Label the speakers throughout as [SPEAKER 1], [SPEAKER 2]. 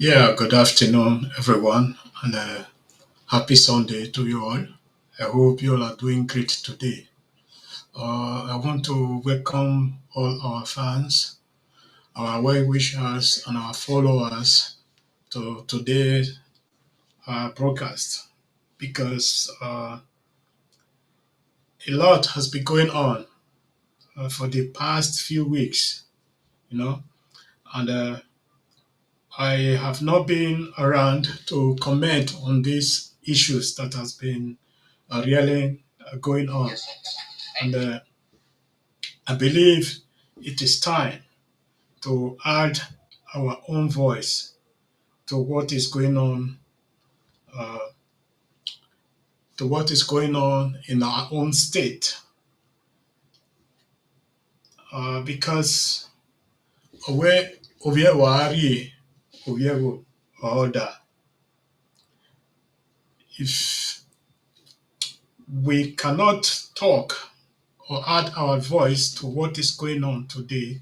[SPEAKER 1] Yeah, good afternoon, everyone, and happy Sunday to you all. I hope you all are doing great today. I want to welcome all our fans, our well wishers, and our followers to today's broadcast because a lot has been going on for the past few weeks, you know, and I have not been around to comment on these issues that has been really going on. And I believe it is time to add our own voice to what is going on, uh, to what is going on in our own state, because where wari oyewo order, if we cannot talk or add our voice to what is going on today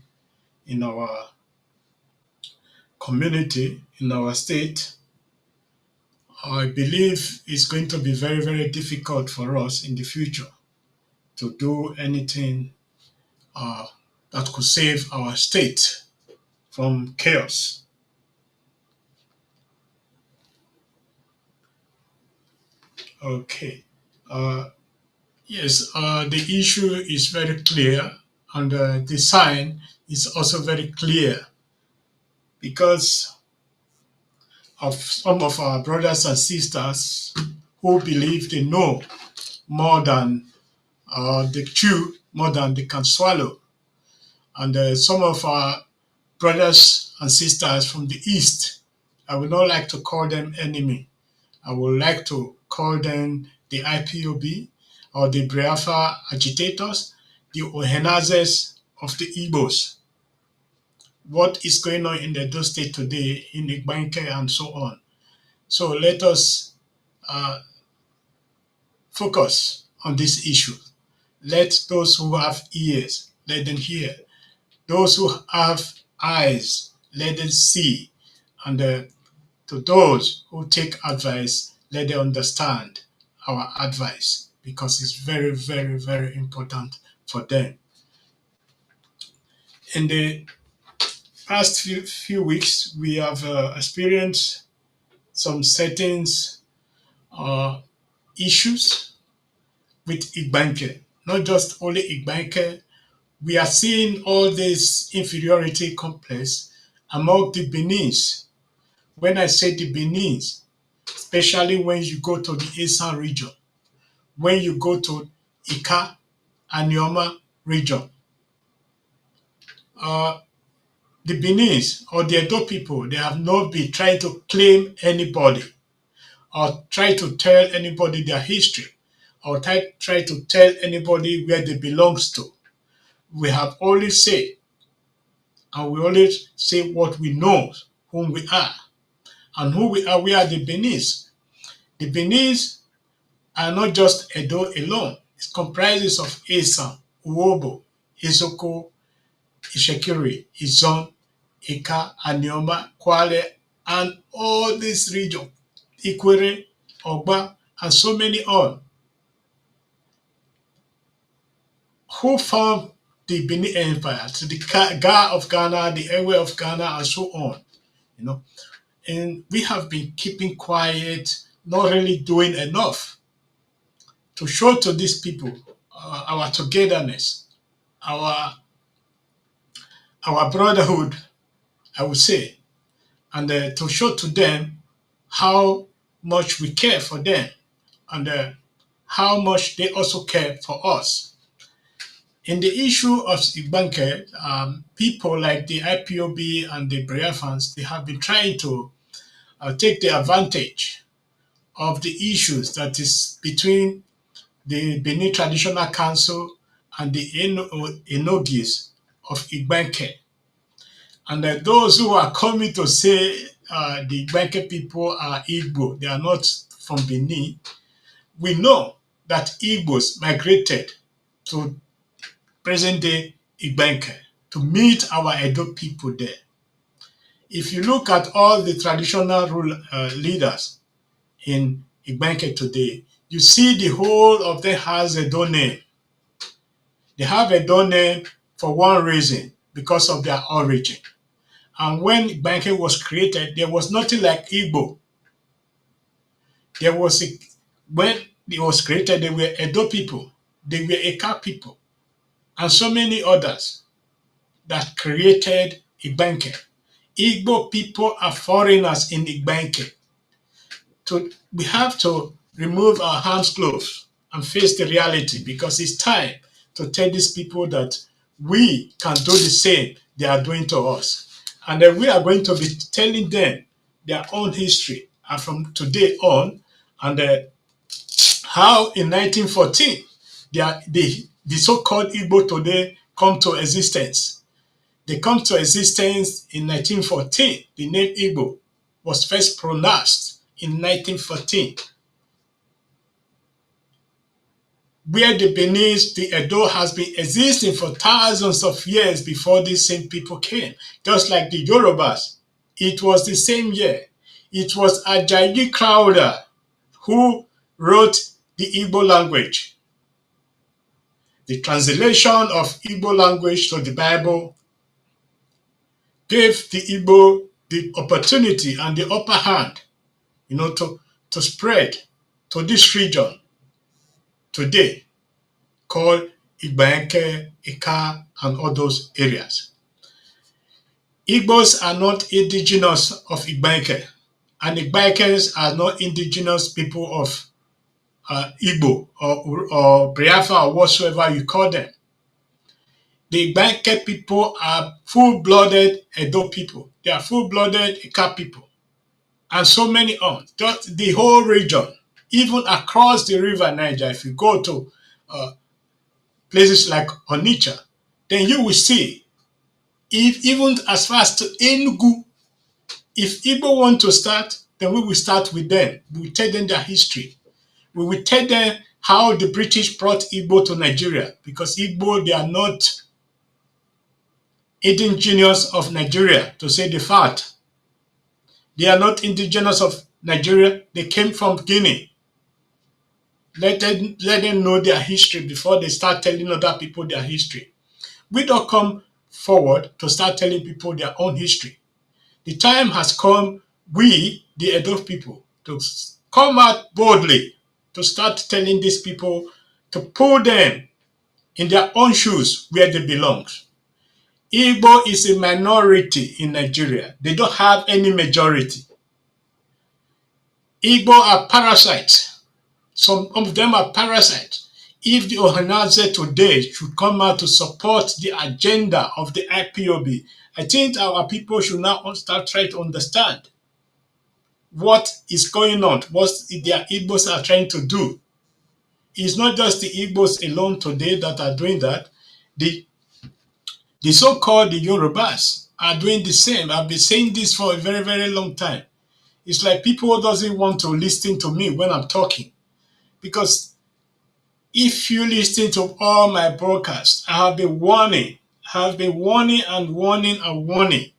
[SPEAKER 1] in our community, in our state, I believe it's going to be very, very difficult for us in the future to do anything uh, that could save our state from chaos. Okay. Uh, yes, the issue is very clear, and the sign is also very clear because of some of our brothers and sisters who believe they know more than they chew, more than they can swallow. And some of our brothers and sisters from the East, I would not like to call them enemy. I would like to call them the IPOB or the Biafra agitators, the Ohenazes of the Igbos. What is going on in the Edo State today, in Igbanke and so on. So let us uh, focus on this issue. Let those who have ears, let them hear. Those who have eyes, let them see. And to those who take advice, let them understand our advice because it's very, very, very important for them. In the past few weeks, we have experienced some certain uh, issues with Igbanke. Not just only Igbanke, we are seeing all this inferiority complex among the Benin's. When I say the Benin's, especially when you go to the Eastern region, when you go to Ika and Yoma region, uh, the Benin's or the Edo people, they have not been trying to claim anybody or try to tell anybody their history or try to tell anybody where they belongs to. We have always said, and we always say what we know, whom we are. And who we are the Benin's. The Benin's are not just Edo alone. It comprises of Esan, Uobo, Isoko, Ishekiri, Izon, Ika, Anioma, Kwale, and all this region, Ikwere, Ogba, and so many on, who formed the Benin Empire, to the Ga of Ghana, the Ewe of Ghana, and so on. You know, and we have been keeping quiet, not really doing enough to show to these people our togetherness, our our brotherhood, I would say, and to show to them how much we care for them and how much they also care for us. In the issue of Igbanke, people like the IPOB and the Biafrans, they have been trying to take the advantage of the issues that is between the Benin Traditional Council and the Enogis of Igbanke. And those who are coming to say the Igbanke people are Igbo, they are not from Benin, we know that Igbos migrated to present day Igbanke to meet our Edo people there. If you look at all the traditional leaders in Igbenke today, you see the whole of them has a door name. They have a door name for one reason, because of their origin. And when Igbenke was created, there was nothing like Igbo. There was a, when it was created, they were Edo people, they were Eka people, and so many others that created Igbenke. Igbo people are foreigners in Igbenke. We have to remove our hands gloves and face the reality, because it's time to tell these people that we can do the same they are doing to us. And then we are going to be telling them their own history and from today on, and how in 1914 the so-called Igbo today come to existence. They come to existence in 1914. The name Igbo was first pronounced in 1914, where the Benin, the Edo has been existing for thousands of years before these same people came. Just like the Yorubas, it was the same year. It was Ajayi Crowther who wrote the Igbo language. The translation of Igbo language to the Bible gave the Igbo the opportunity and the upper hand, to spread to this region today called Igbaeke, Ika, and all those areas. Igbos are not indigenous of Igbaeke, and Igbaekans are not indigenous people of Igbo or Biafra or whatsoever you call them. The Igbaeke people are full-blooded Edo people. They are full-blooded Ika people. And so many on. Just the whole region, even across the river Niger, if you go to uh, places like Onitsha, then you will see, if even as far as to Enugu, if Igbo want to start, then we will start with them. We will tell them their history. We will tell them how the British brought Igbo to Nigeria, because Igbo, they are not indigenous of Nigeria, to say the fact. They are not indigenous of Nigeria. They came from Guinea. Let them know their history before they start telling other people their history. We don't come forward to start telling people their own history. The time has come, we, the Edo people, to come out boldly to start telling these people to put them in their own shoes where they belong. Igbo is a minority in Nigeria. They don't have any majority. Igbo are parasites. Some of them are parasites. If the Ohanaze today should come out to support the agenda of the IPOB, I think our people should now start trying to understand what is going on, what their Igbos are trying to do. It's not just the Igbos alone today that are doing that. The, the so-called the Yorubas are doing the same. I've been saying this for a very, very long time. It's like people doesn't want to listen to me when I'm talking. Because if you listen to all my broadcasts, I have been warning and warning and warning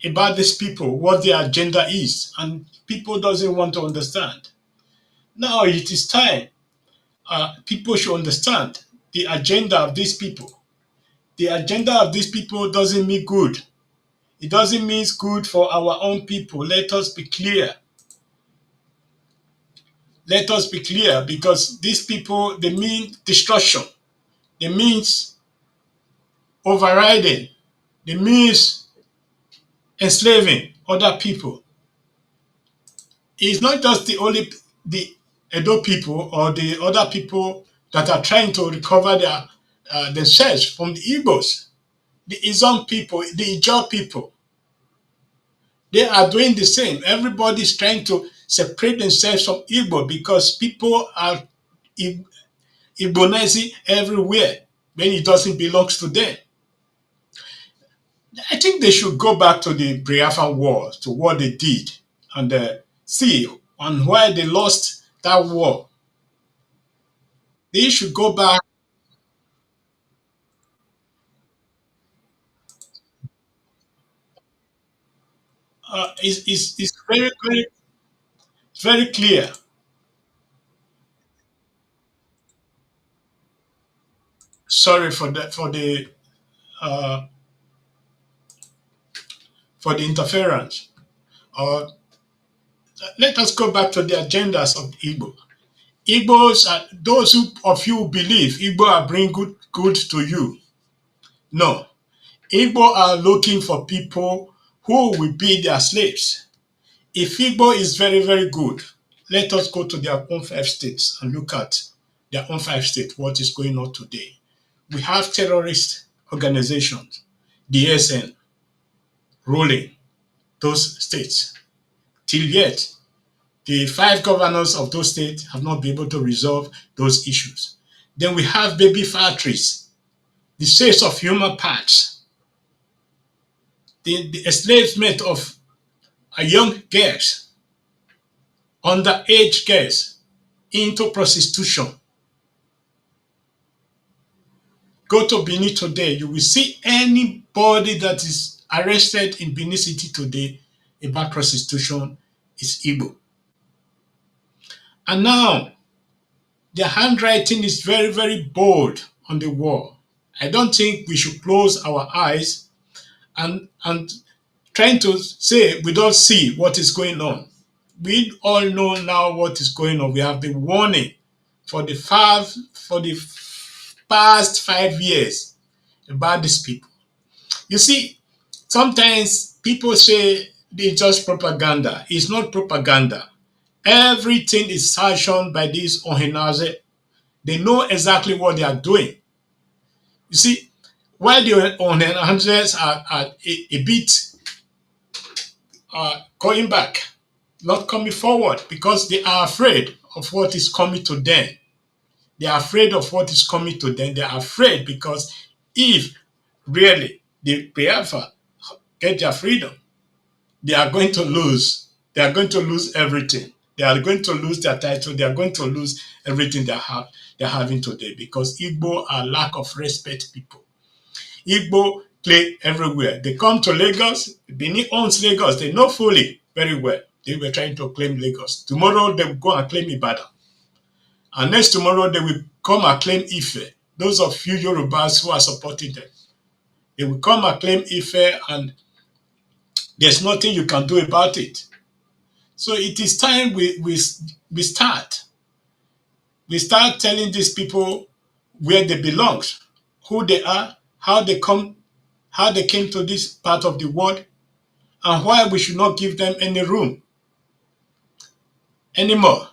[SPEAKER 1] about these people, what their agenda is, and people doesn't want to understand. Now it is time. People should understand the agenda of these people. The agenda of these people doesn't mean good. It doesn't mean good for our own people. Let us be clear. Let us be clear, because these people, they mean destruction. They means overriding. They means enslaving other people. It's not just the Edo people or the other people that are trying to recover themselves from the Igbos. The Izon people, the Ijaw people, they are doing the same. Everybody is trying to separate themselves from Igbo, because people are Igbonizing everywhere when it doesn't belong to them. I think they should go back to the Biafran War, to what they did, and see on why they lost that war. They should go back. is very, very, very clear. Sorry uh, for the interference. Uh, Let us go back to the agendas of Igbo. Igbos are those who, of you who believe Igbo are bring good to you. No, Igbo are looking for people who will be their slaves. If Igbo is very, very good, let us go to their own five states and look at their own five states, what is going on today. We have terrorist organizations, the SN, ruling those states. Till yet, the five governors of those states have not been able to resolve those issues. Then we have baby factories, the sales of human parts, the enslavement of young girls, underage girls into prostitution. Go to Benin today, you will see anybody that is arrested in Benin City today about prostitution is Igbo. And now their handwriting is very, very bold on the wall. I don't think we should close our eyes and trying to say we don't see what is going on. We all know now what is going on. We have been warning for the past 5 years about these people. You see, sometimes people say it's just propaganda. It's not propaganda. Everything is sanctioned by these Ohenaze. They know exactly what they are doing. You see, while the Ohenazes are a bit going back, not coming forward, because they are afraid of what is coming to them. They are afraid of what is coming to them. They are afraid because if really the Biafra get their freedom, they are going to lose. They are going to lose everything. They are going to lose their title. They are going to lose everything they have. They're having today because Igbo are lack of respect people. Igbo play everywhere. They come to Lagos. Benin owns Lagos. They know fully very well. They were trying to claim Lagos. Tomorrow they will go and claim Ibadan. And next tomorrow they will come and claim Ife. Those of you Yorubas who are supporting them, they will come and claim Ife, and there's nothing you can do about it. So it is time we start. We start telling these people where they belong, who they are, how they came to this part of the world, and why we should not give them any room anymore.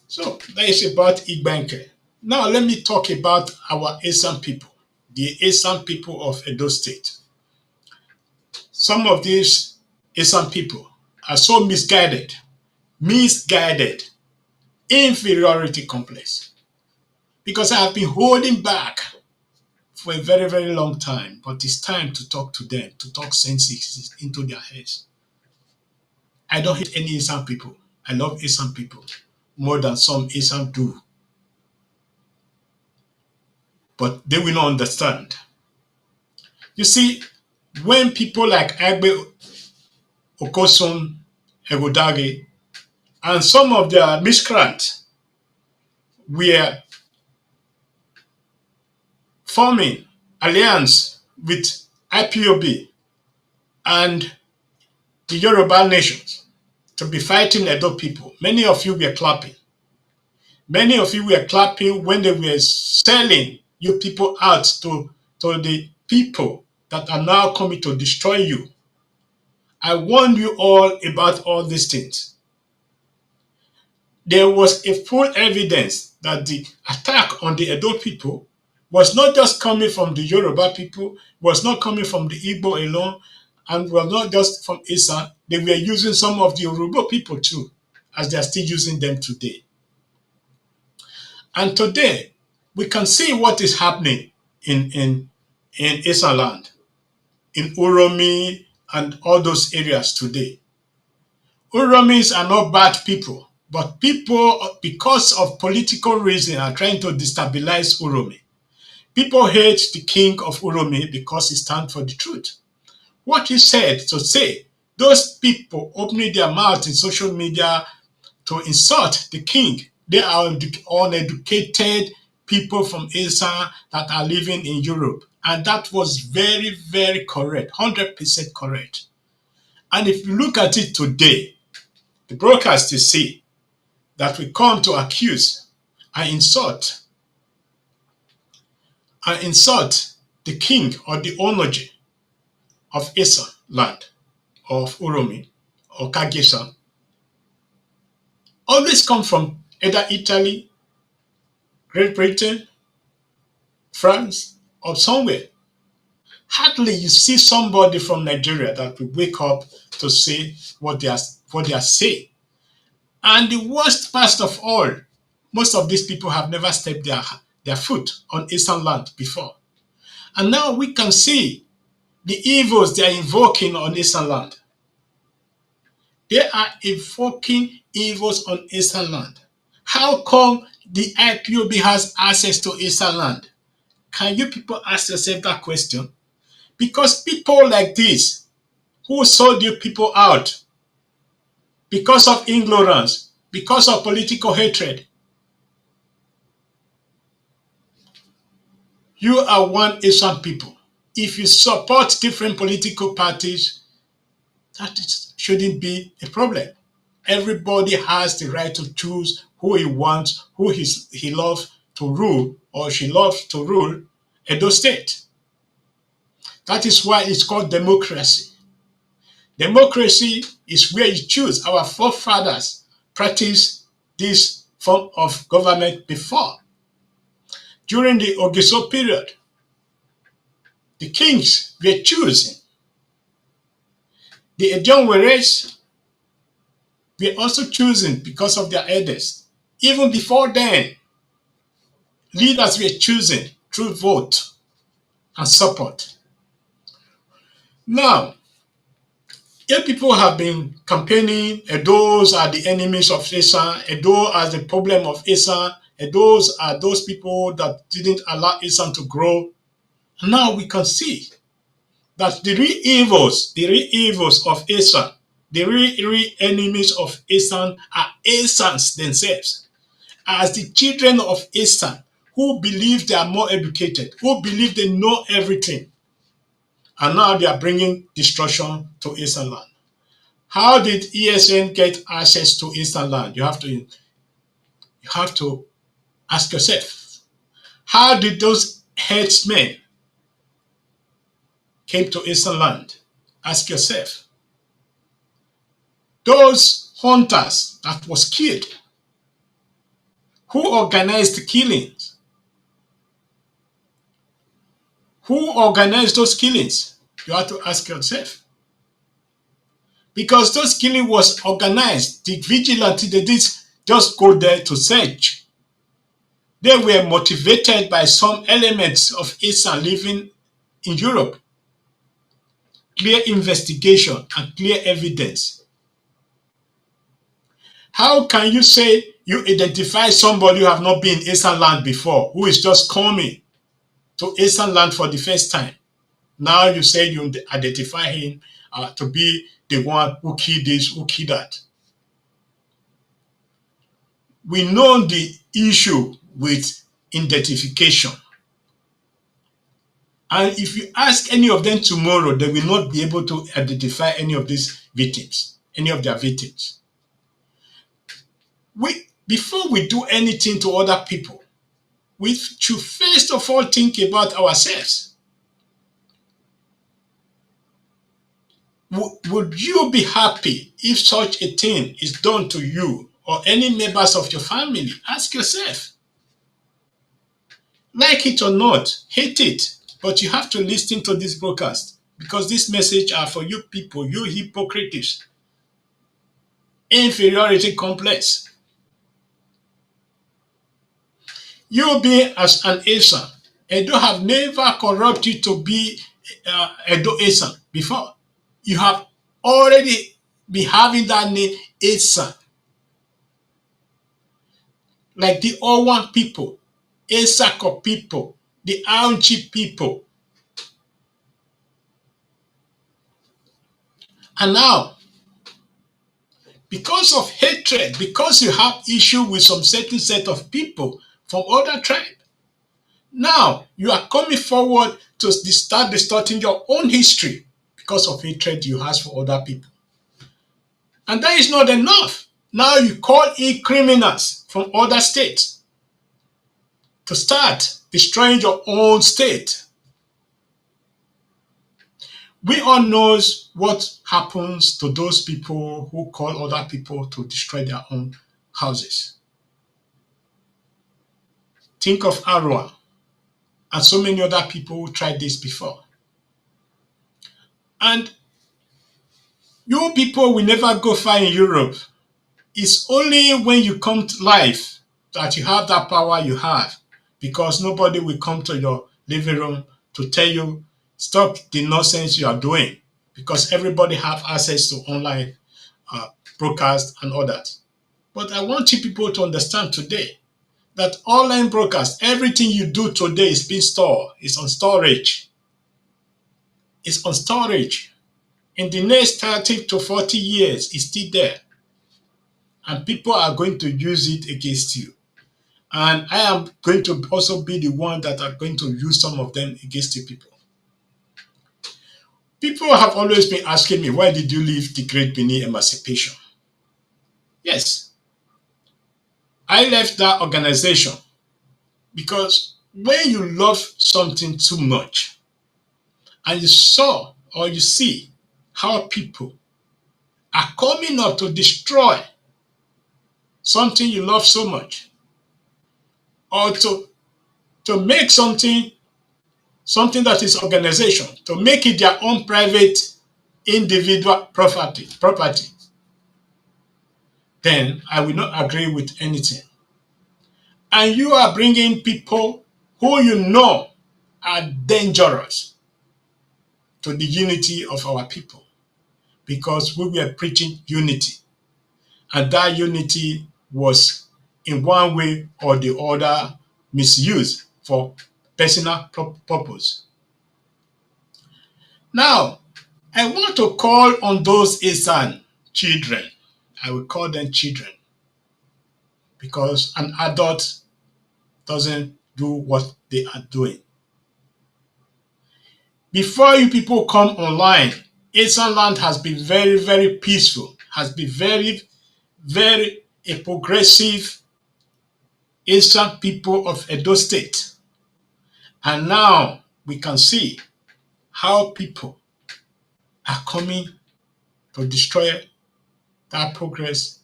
[SPEAKER 1] So that is about Igbanke. Now let me talk about our Esan people, the Esan people of Edo State. Some of these Esan people are so misguided, inferiority complex. Because I have been holding back for a very, very long time, but it's time to talk to them, to talk sense into their heads. I don't hate any Esan people. I love Esan people more than some Esan do. But they will not understand. You see, when people like Agbe Okosun, Egodage, and some of their miscreants were forming alliance with IPOB and the Yoruba nations to be fighting Edo people, many of you were clapping. Many of you were clapping when they were selling you people out to the people that are now coming to destroy you. I warned you all about all these things. There was a full evidence that the attack on the Edo people was not just coming from the Yoruba people, was not coming from the Igbo alone, and was not just from Isa. They were using some of the Yoruba people too, as they are still using them today. And today, we can see what is happening in Isa land, in Uromi and all those areas today. Uromis are not bad people, but people, because of political reason, are trying to destabilize Uromi. People hate the king of Uromi because he stands for the truth. What he said to say Those people opening their mouth in social media to insult the king, they are uneducated people from Asia that are living in Europe. And that was very, very correct, 100% correct. And if you look at it today, the broadcast you see that we come to accuse and insult the king or the onoji of Esa land, of Uromi or Kagesan, always come from either Italy, Great Britain, France, or somewhere. Hardly you see somebody from Nigeria that will wake up to say what they are saying. And the worst part of all, most of these people have never stepped their foot on Eastern land before. And now we can see the evils they are invoking on Eastern land. They are invoking evils on Eastern land. How come the IPOB has access to Eastern land? Can you people ask yourself that question? Because people like this, who sold you people out because of ignorance, because of political hatred, you are one Asian people. If you support different political parties, shouldn't be a problem. Everybody has the right to choose who he wants, who he loves to rule or she loves to rule Edo State. That is why it's called democracy. Democracy is where you choose. Our forefathers practiced this form of government before. During the Ogiso period, the kings were chosen. The Ejonweres were also chosen because of their elders. Even before then, leaders were chosen through vote and support. Now, if people have been campaigning, those are the enemies of Esa, those are the problem of Esa, those are those people that didn't allow Esa to grow. Now we can see that the real evils of Esa, the real enemies of Esa are Esans themselves. As the children of Esa who believe they are more educated, who believe they know everything, and now they are bringing destruction to Eastern land. How did ESN get access to Eastern land? You have to ask yourself. How did those headsmen came to Eastern land? Ask yourself. Those hunters that was killed, who organized the killings? Who organized those killings? You have to ask yourself. Because those killing was organized, the vigilante, they did just go there to search. They were motivated by some elements of Eastern living in Europe. Clear investigation and clear evidence. How can you say you identify somebody who have not been in Eastern land before, who is just coming to Eastern land for the first time? Now you say you identify him to be the one who killed this, who killed that. We know the issue with identification. And if you ask any of them tomorrow, they will not be able to identify any of these victims, any of their victims. Before we do anything to other people, we should first of all think about ourselves. Would you be happy if such a thing is done to you or any members of your family? Ask yourself. Like it or not, hate it, but you have to listen to this broadcast because this message are for you people, you hypocrites. Inferiority complex. You being as an Asian, Edo have never corrupted to be Edo Asian before. You have already been having that name Asian. Like the Owan people, Esako people, the Aunchi people. And now, because of hatred, because you have issue with some certain set of people from other tribe, now you are coming forward to start distorting your own history because of hatred you have for other people. And that is not enough. Now you call in criminals from other states to start destroying your own state. We all knows what happens to those people who call other people to destroy their own houses. Think of Arua and so many other people who tried this before. And you people will never go far in Europe. It's only when you come to life that you have that power you have, because nobody will come to your living room to tell you stop the nonsense you are doing, because everybody have access to online uh, broadcast and others. But I want you people to understand today that online broadcast, everything you do today is being stored, it's on storage. It's on storage. In the next 30 to 40 years, it's still there. And people are going to use it against you. And I am going to also be the one that are going to use some of them against the people. People have always been asking me, why did you leave the Great Benin Emancipation? Yes, I left that organization because when you love something too much and you saw or you see how people are coming up to destroy something you love so much, or to make something that is organization, to make it their own private individual property, then I will not agree with anything. And you are bringing people who you know are dangerous to the unity of our people, because we were preaching unity, and that unity was in one way or the other misused for personal purpose. Now, I want to call on those Isan children. I will call them children because an adult doesn't do what they are doing. Before you people come online, Isan land has been very, very peaceful, has been very, very a progressive Isan people of Edo State. And now we can see how people are coming to destroy that progress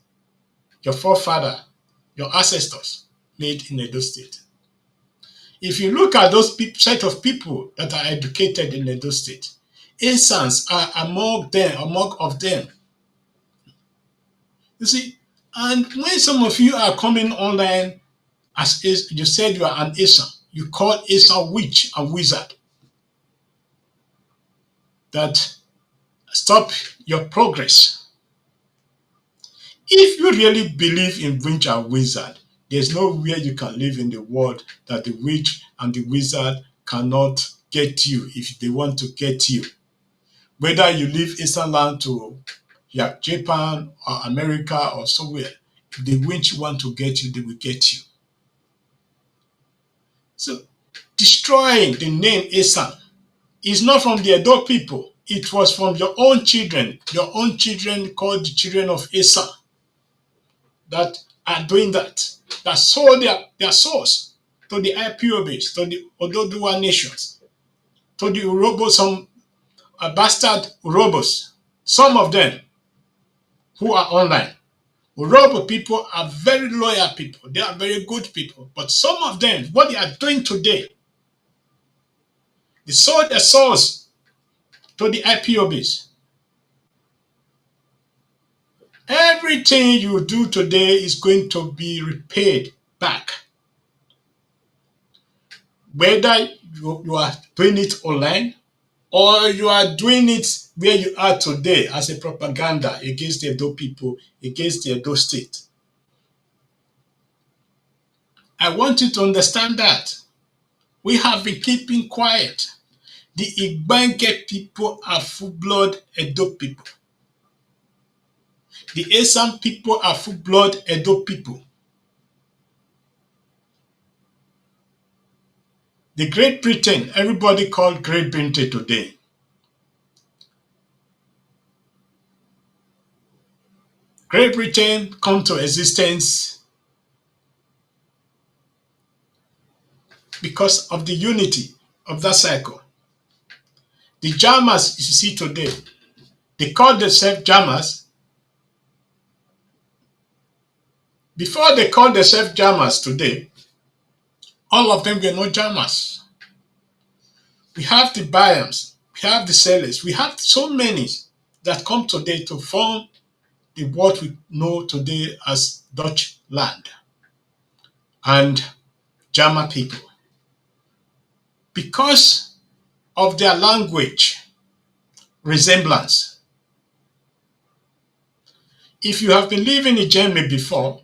[SPEAKER 1] your forefather, your ancestors made in Edo State. If you look at those set of people that are educated in Edo State, Asans are among of them. You see, and when some of you are coming online as you said you are an Asan, you call Asan witch and wizard, that stop your progress. If you really believe in witch and wizard, there's nowhere you can live in the world that the witch and the wizard cannot get you if they want to get you. Whether you leave Eastern land to Japan or America or somewhere, if the witch want to get you, they will get you. So destroying the name Esan is not from the Edo people. It was from your own children called the children of Esan, that are doing that sold their souls to the IPOBs, to the Ododuwa nations, to the Urobos, some bastard Urobos, some of them who are online. Urobo people are very loyal people. They are very good people. But some of them, what they are doing today, they sold their souls to the IPOBs. Everything you do today is going to be repaid back. Whether you are doing it online or you are doing it where you are today as a propaganda against the Edo people, against the Edo state. I want you to understand that we have been keeping quiet. The Igbanke people are full-blood Edo people. The Esan people are full-blood Edo people. The Great Britain, everybody called Great Britain today. Great Britain come to existence because of the unity of that cycle. The Jamas you see today, they call themselves Jamas. Before they called themselves Jamas today, all of them were not Jamas. We have the Bayams, we have the Sellers, we have so many that come today to form the what we know today as Dutch land and Jama people. Because of their language resemblance. If you have been living in Germany before,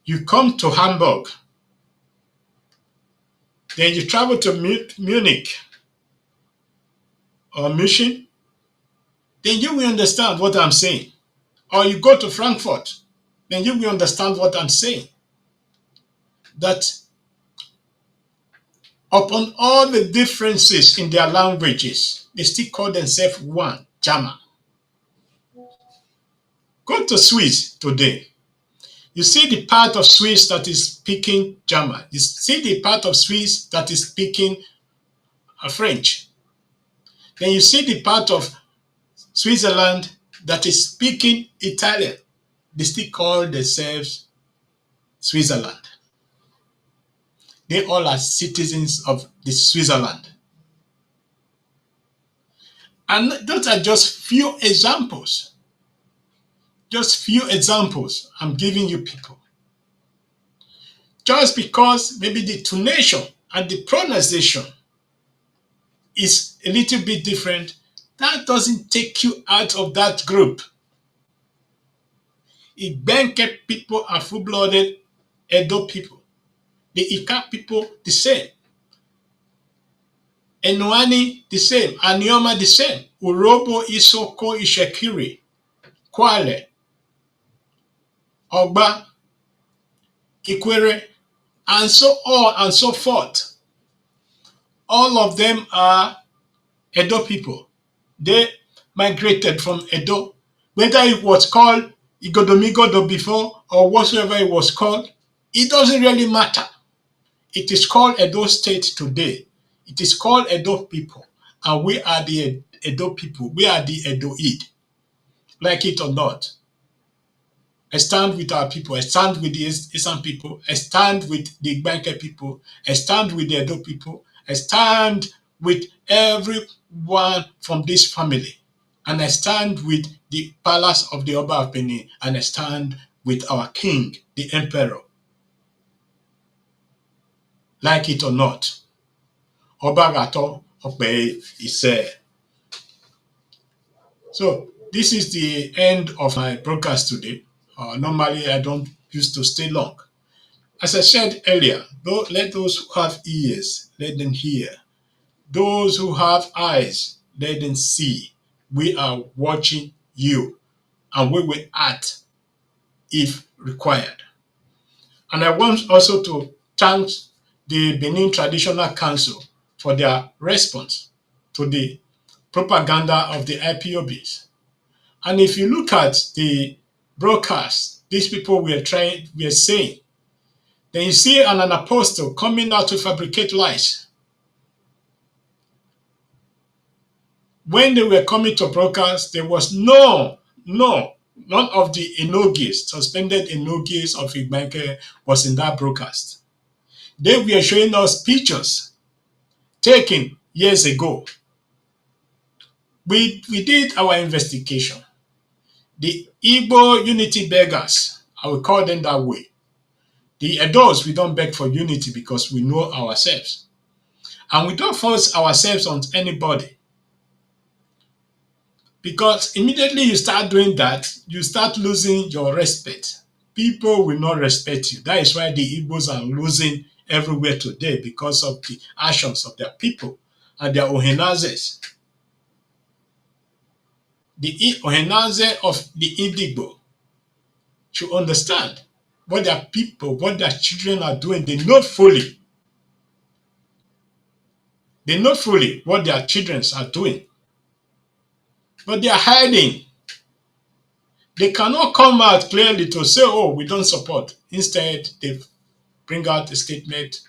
[SPEAKER 1] you come to Hamburg, then you travel to Munich or München, then you will understand what I'm saying. Or you go to Frankfurt, then you will understand what I'm saying. That upon all the differences in their languages, they still call themselves one, German. Go to Swiss today. You see the part of Swiss that is speaking German. You see the part of Swiss that is speaking French. Then you see the part of Switzerland that is speaking Italian. They still call themselves Switzerland. They all are citizens of the Switzerland. And those are just few examples. Just few examples I'm giving you people. Just because maybe the tonation and the pronunciation is a little bit different, that doesn't take you out of that group. Igbenke people are full-blooded Edo people. The Ika people, the same. Enuani, the same. Anioma, the same. Urobo, Isoko, Ishekiri, Kwale, Ogba, Ikwere, and so on and so forth. All of them are Edo people. They migrated from Edo. Whether it was called Igodomigodo before or whatsoever it was called, it doesn't really matter. It is called Edo State today. It is called Edo people. And we are the Edo people. We are the Edoid. Like it or not. I stand with our people. I stand with the Esan people. I stand with the Igbanke people. I stand with the Edo people. I stand with everyone from this family. And I stand with the palace of the Oba of Benin. And I stand with our king, the emperor. Like it or not. Oba Gato Okpe is So this is the end of my broadcast today. Normally, I don't used to stay long. As I said earlier, let those who have ears, let them hear. Those who have eyes, let them see. We are watching you, and we will act if required. And I want also to thank the Benin Traditional Council for their response to the propaganda of the IPOBs. And if you look at the broadcast, these people were saying, then you see an apostle coming out to fabricate lies. When they were coming to broadcast, there was none of the enogis, suspended enogis of Igbanke was in that broadcast. They were showing us pictures taken years ago. We did our investigation. The Igbo unity beggars, I will call them that way. The adults, we don't beg for unity because we know ourselves. And we don't force ourselves on anybody. Because immediately you start doing that, you start losing your respect. People will not respect you. That is why the Igbos are losing everywhere today because of the actions of their people and their ohenazes. The Ohenaze of the Indigbo should understand what their people, what their children are doing. They know fully. They know fully what their children are doing. But they are hiding. They cannot come out clearly to say, oh, we don't support. Instead, they bring out a statement,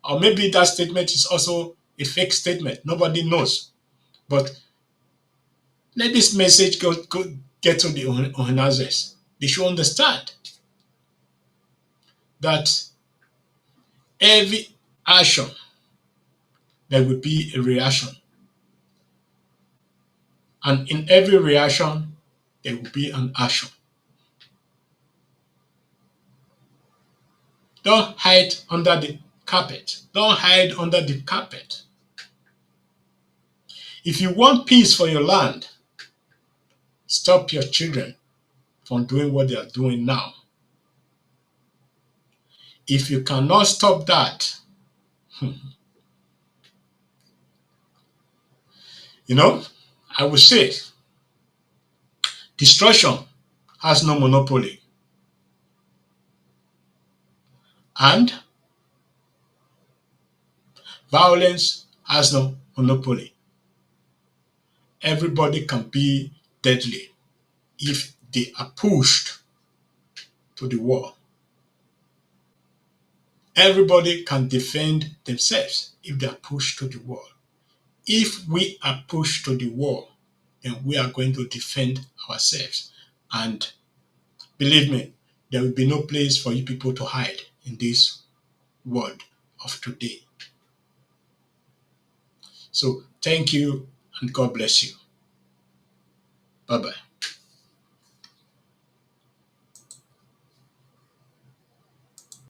[SPEAKER 1] or maybe that statement is also a fake statement. Nobody knows. But let this message get to the Ohanazes. They should understand that every action, there will be a reaction. And in every reaction, there will be an action. Don't hide under the carpet. Don't hide under the carpet. If you want peace for your land, stop your children from doing what they are doing now. If you cannot stop that, I would say destruction has no monopoly and violence has no monopoly. Everybody can be deadly if they are pushed to the wall. Everybody can defend themselves if they are pushed to the wall. If we are pushed to the wall, then we are going to defend ourselves. And believe me, there will be no place for you people to hide in this world of today. So thank you and God bless you. Bye bye.